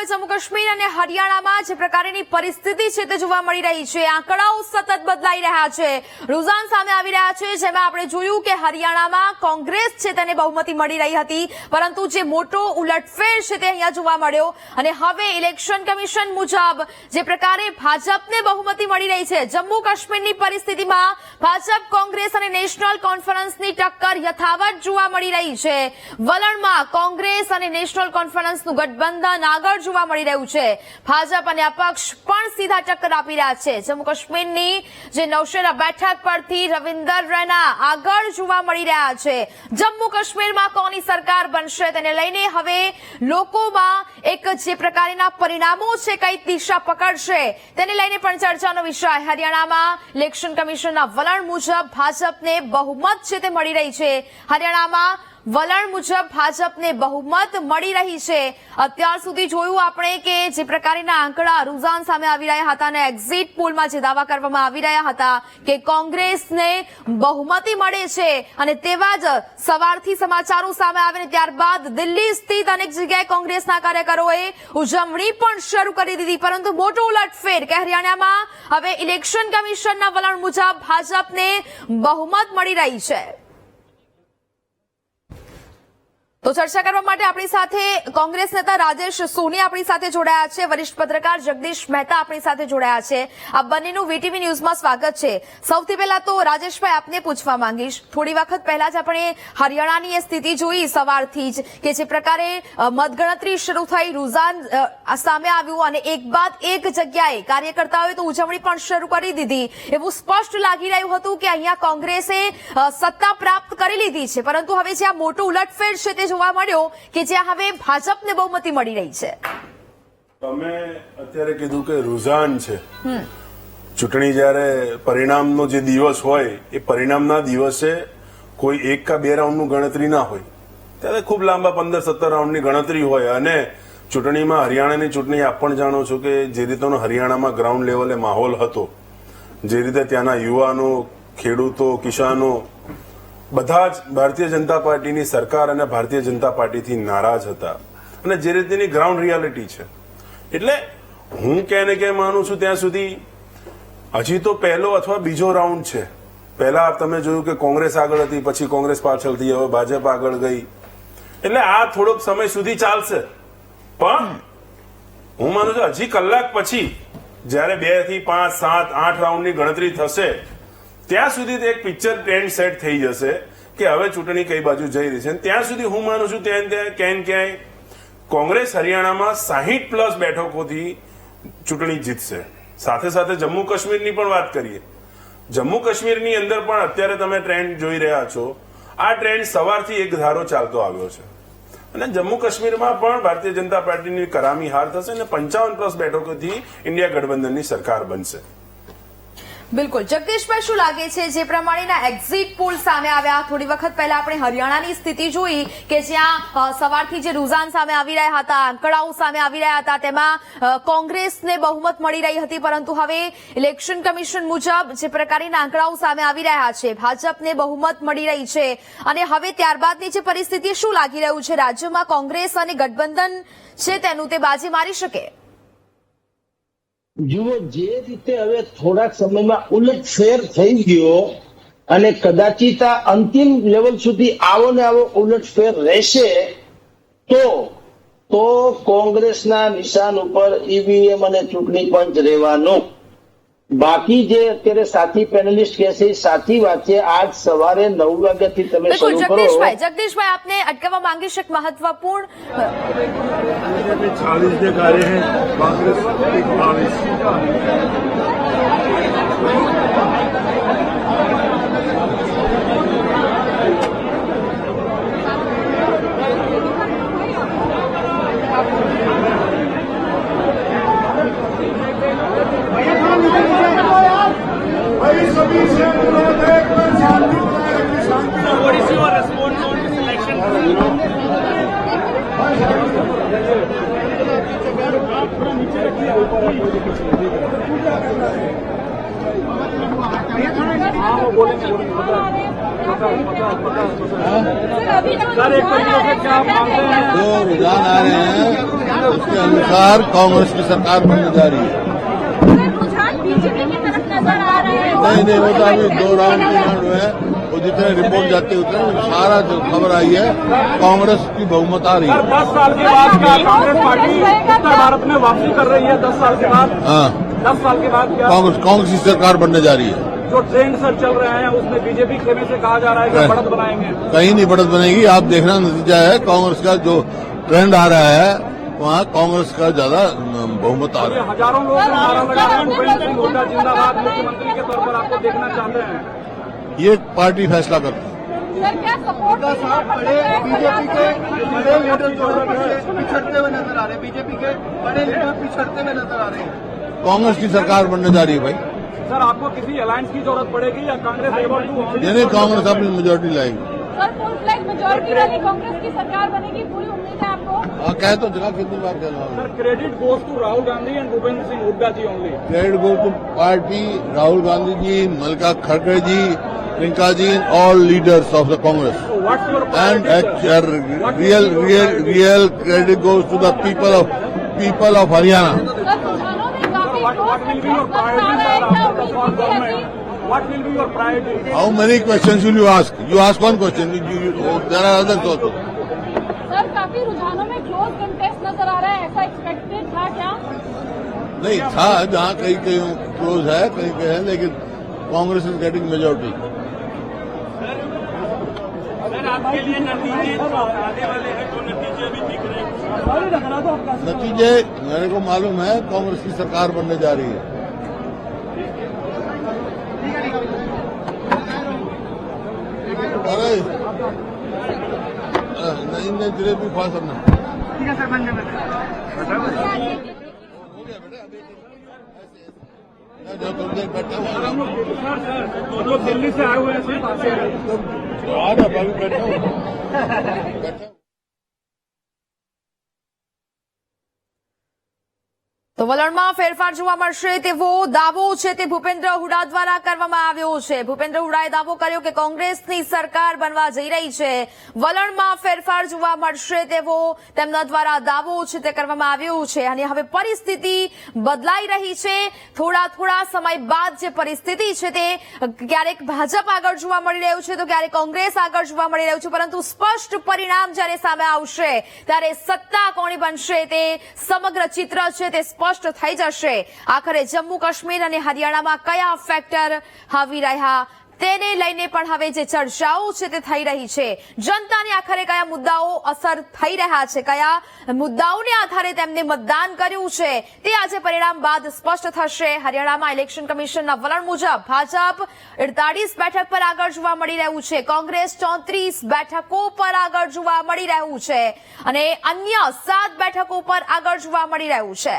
હવે જમ્મુ કાશ્મીર અને હરિયાણામાં જે પ્રકારની પરિસ્થિતિ છે તે જોવા મળી રહી છે। આંકડાઓ સતત બદલાઈ રહ્યા છે, રૂઝાન સામે આવી રહ્યા છે, જેમાં આપણે જોયું કે હરિયાણામાં કોંગ્રેસ છે તેને બહુમતી મળી રહી હતી, પરંતુ જે મોટો ઉલટફેર છે તે અહીંયા જોવા મળ્યો અને હવે ઇલેક્શન કમિશન મુજબ જે પ્રકારે ભાજપને બહુમતી મળી રહી છે, જમ્મુ કાશ્મીરની પરિસ્થિતિમાં ભાજપ, કોંગ્રેસ અને નેશનલ કોન્ફરન્સની ટક્કર યથાવત જોવા મળી રહી છે। વલણમાં કોંગ્રેસ અને નેશનલ કોન્ફરન્સનું ગઠબંધન આગળ જોવા મળી રહ્યું છે। ભાજપ અને અપક્ષ પણ સીધા ટક્કર આપી રહ્યા છે। જમ્મુ કાશ્મીરની જે નૌશેરા બેઠક પરથી રવિન્દર રૈના આગળ જોવા મળી રહ્યા છે। જમ્મુ કાશ્મીરમાં કોની સરકાર બનશે તેને લઈને હવે લોકોમાં એક જે પ્રકારના પરિણામો છે, કઈ દિશા પકડશે તેને લઈને પણ ચર્ચાનો વિષય। હરિયાણામાં ઇલેક્શન કમિશનના વલણ મુજબ ભાજપને બહુમત છે તે મળી રહી છે। હરિયાણામાં વલણ મુજબ ભાજપને બહુમત મળી રહી છે। અત્યાર સુધી જોયું આપણે કે જે પ્રકારના આંકડા રૂઝાન સામે આવી રહ્યા હતા અને એક્ઝિટ પોલમાં જે દાવા કરવામાં આવી રહ્યા હતા કે કોંગ્રેસને બહુમતી મળે છે, અને તેવા જ સવારથી સમાચારો સામે આવે ત્યારબાદ દિલ્હી સ્થિત અનેક જગ્યાએ કોંગ્રેસના કાર્યકરોએ ઉજવણી પણ શરૂ કરી દીધી, પરંતુ મોટો ઉલટફેર કે હરિયાણામાં હવે ઇલેક્શન કમિશનના વલણ મુજબ ભાજપને બહુમત મળી રહી છે। તો ચર્ચા કરવા માટે આપણી સાથે કોંગ્રેસ નેતા રાજેશ સોની આપણી સાથે જોડાયા છે, વરિષ્ઠ પત્રકાર જગદીશ મહેતા આપણી સાથે જોડાયા છે। આ બંનેનું વીટીવી ન્યૂઝમાં સ્વાગત છે। સૌથી પહેલા તો રાજેશભાઈ આપને પૂછવા માંગીશ, થોડી વખત પહેલા જ આપણે હરિયાણાની એ સ્થિતિ જોઈ સવારથી જ કે જે પ્રકારે મતગણતરી શરૂ થઈ, રૂઝાન સામે આવ્યું અને એક બાદ એક જગ્યાએ કાર્યકર્તાઓએ તો ઉજવણી પણ શરૂ કરી દીધી। એવું સ્પષ્ટ લાગી રહ્યું હતું કે અહીંયા કોંગ્રેસે સત્તા પ્રાપ્ત કરી લીધી છે, પરંતુ હવે જે આ મોટો ઉલટફેર છે તે જોવા મળ્યો કે જ્યાં હવે ભાજપને બહુમતી મળી રહી છે। તમે અત્યારે કીધું કે રૂઝાન છે, ચૂંટણી જયારે પરિણામનો જે દિવસ હોય એ પરિણામના દિવસે કોઈ એક કા બે રાઉન્ડનું ગણતરી ના હોય, ત્યારે ખૂબ લાંબા 15-17 રાઉન્ડની ગણતરી હોય। અને ચૂંટણીમાં હરિયાણાની ચૂંટણી આપ પણ જાણો છો કે જે રીતનો હરિયાણામાં ગ્રાઉન્ડ લેવલે માહોલ હતો, જે રીતે ત્યાંના યુવાનો, ખેડૂતો, કિસાનો બધા જ ભારતીય જનતા પાર્ટીની સરકાર અને ભારતીય જનતા પાર્ટીથી નારાજ હતા, અને જે રીતની ગ્રાઉન્ડ રિયાલિટી છે, એટલે હું કે માનું છું ત્યાં સુધી હજી તો પહેલો અથવા બીજો રાઉન્ડ છે। પહેલા તમે જોયું કે કોંગ્રેસ આગળ હતી, પછી કોંગ્રેસ પાછળ થઈ, હવે ભાજપ આગળ ગઈ, એટલે આ થોડોક સમય સુધી ચાલશે। પણ હું માનું છું હજી કલાક પછી જયારે 2 થી 5, 7, 8 રાઉન્ડની ગણતરી થશે ત્યાં સુધી એક પિક્ચર ટ્રેન્ડ સેટ થઈ જશે કે હવે ચૂંટણી કઈ બાજુ જઈ રહી છે। ત્યાં સુધી હું માનું છું ક્યાંય કોંગ્રેસ હરિયાણામાં 60+ બેઠકોથી ચૂંટણી જીતશે। સાથે સાથે જમ્મુ કાશ્મીરની પણ વાત કરીએ, જમ્મુ કાશ્મીરની અંદર પણ અત્યારે તમે ટ્રેન્ડ જોઈ રહ્યા છો, આ ટ્રેન્ડ સવારથી એક ધારો ચાલતો આવ્યો છે, અને જમ્મુ કાશ્મીરમાં પણ ભારતીય જનતા પાર્ટીની કરામી હાર થશે અને 55+ બેઠકોથી ઇન્ડિયા ગઠબંધનની સરકાર બનશે। બિલકુલ જગદીશભાઈ, શું લાગે છે જે પ્રમાણેના એક્ઝિટ પોલ સામે આવ્યા, થોડી વખત પહેલા આપણે હરિયાણાની સ્થિતિ જોઈ કે જ્યાં સવારથી જે રૂઝાન સામે આવી રહ્યા હતા, આંકડાઓ સામે આવી રહ્યા હતા, તેમાં કોંગ્રેસને બહુમત મળી રહી હતી, પરંતુ હવે ઇલેક્શન કમિશન મુજબ જે પ્રકારના આંકડાઓ સામે આવી રહ્યા છે, ભાજપને બહુમત મળી રહી છે, અને હવે ત્યારબાદની જે પરિસ્થિતિ શું લાગી રહ્યું છે, રાજ્યમાં કોંગ્રેસ અને ગઠબંધન છે તેનું તે બાજી મારી શકે? જુઓ, જે રીતે હવે થોડાક સમયમાં ઉલટફેર થઈ ગયો અને કદાચિત આ અંતિમ લેવલ સુધી આવો ને આવો ઉલટફેર રહેશે તો કોંગ્રેસના નિશાન ઉપર ઈવીએમ અને ચૂંટણી પંચ રહેવાનો। બાકી જે અત્યારે સાથી પેનલિસ્ટ કહે છે સાચી વાત છે। આજ સવારે 9 વાગ્યાથી તમે શરૂ કરો। જગદીશભાઈ આપને અટકાવવા માંગીશ, એક મહત્વપૂર્ણ 40 જે કાર્ય હૈ કોંગ્રેસ 40 जो रुझान आ रहे हैं उसके अनुसार कांग्रेस की सरकार बनने जा रही है। बीजेपी की तरफ नजर आ रहा है। नहीं वो तो अभी 2 राउंड 3 राउंड हुए हैं, वो जितने रिपोर्ट जाते उतने सारा जो खबर आई है कांग्रेस की बहुमत आ रही है। 10 साल के बाद क्या कांग्रेस पार्टी उत्तर भारत में वापसी कर रही है? 10 साल के बाद? हाँ, 10 साल के बाद क्या कांग्रेस की सरकार बनने जा रही है। जो ट्रेंड सर चल रहे हैं उसमें बीजेपी खेमे से कहा जा रहा है कि बढ़त बनाएंगे। कहीं नहीं बढ़त बनेगी। आप देखना नतीजा है कांग्रेस का जो ट्रेंड आ रहा है वहाँ कांग्रेस का ज्यादा बहुमत आ रहा है। हजारों लोग नारा लगा रहे हैं भूपेंद्र सिंह हुड्डा जिंदाबाद मुख्यमंत्री के तौर पर आपको देखना चाहते हैं। ये पार्टी फैसला करती है। सर क्या सपोर्ट बीजेपी के बड़े लीडर जो है पिछड़ते हुए नजर आ रहे हैं। बीजेपी के बड़े लीडर पिछड़ते हुए नजर आ रहे हैं। कांग्रेस की सरकार बनने जा रही है भाई। सर आपको किसी अलायंस की जरूरत पड़ेगी या कांग्रेस एबल टू? यानी कांग्रेस अपनी मेजोरिटी लाएगी। सर फुल फ्लैग मेजोरिटी वाली कांग्रेस की सरकार बनेगी, पूरी उम्मीद है आपको? हाँ, कह तो जगह कितनी बार कह रहा हूँ। Sir credit goes to Rahul Gandhi and Bhupendra Singh Hooda ji only. Credit go to party, Rahul Gandhi ji, Mallika खड़गे ji, Priyanka ji, all leaders of the Congress. What's your And real credit goes to the people of Haryana. Sir रुझानों में काफी What will be your priority, sir, after the form government? What will be your priority? How many questions will you ask? You ask one question. There are others also. Sir काफी रुझानों में close contest नजर आ रहा है, ऐसा expected था क्या? नहीं था, जहाँ कहीं कहीं क्लोज है, कहीं कहीं है, लेकिन Congress is getting majority. Sir आपके लिए नतीजे आने वाले हैं, जो नतीजे अभी दिख रहे हैं? नतीजे मेरे को मालूम है कांग्रेस की सरकार बनने जा रही है। अरे नहीं जलेबी खा सकना। ठीक है सर, बन जाए। जो तुम देर बैठे हो सर जो दिल्ली से आए हुए हैं सिर्फ आते हैं। आधा अभी बैठा हूँ। તો વલણમાં ફેરફાર જોવા મળશે તેવો દાવો છે તે ભૂપેન્દ્ર હુડ્ડા દ્વારા કરવામાં આવ્યો છે। ભૂપેન્દ્ર હુડ્ડાએ દાવો કર્યો કે કોંગ્રેસની સરકાર બનવા જઈ રહી છે। વલણમાં ફેરફાર જોવા મળશે તેવો તેમના દ્વારા દાવો છે તે કરવામાં આવ્યો છે અને હવે પરિસ્થિતિ બદલાઈ રહી છે। થોડા સમય બાદ જે પરિસ્થિતિ છે તે ક્યારેક ભાજપ આગળ જોવા મળી રહ્યું છે તો ક્યારેક કોંગ્રેસ આગળ જોવા મળી રહ્યું છે, પરંતુ સ્પષ્ટ પરિણામ જ્યારે સામે આવશે ત્યારે સત્તા કોની બનશે તે સમગ્ર ચિત્ર છે તે સ્પષ્ટ થઈ જશે। આખરે જમ્મુ કાશ્મીર અને હરિયાણામાં કયા ફેક્ટર આવી રહ્યા તેને લઈને પણ હવે જે ચર્ચાઓ છે તે થઈ રહી છે। જનતાને આખરે કયા મુદ્દાઓ અસર થઈ રહ્યા છે, કયા મુદ્દાઓને આધારે તેમને મતદાન કર્યું છે તે આજે પરિણામ બાદ સ્પષ્ટ થશે। હરિયાણામાં ઇલેક્શન કમિશનના વલણ મુજબ ભાજપ 48 બેઠક પર આગળ જોવા મળી રહ્યું છે, કોંગ્રેસ 34 બેઠકો પર આગળ જોવા મળી રહ્યું છે અને અન્ય 7 બેઠકો પર આગળ જોવા મળી રહ્યું છે।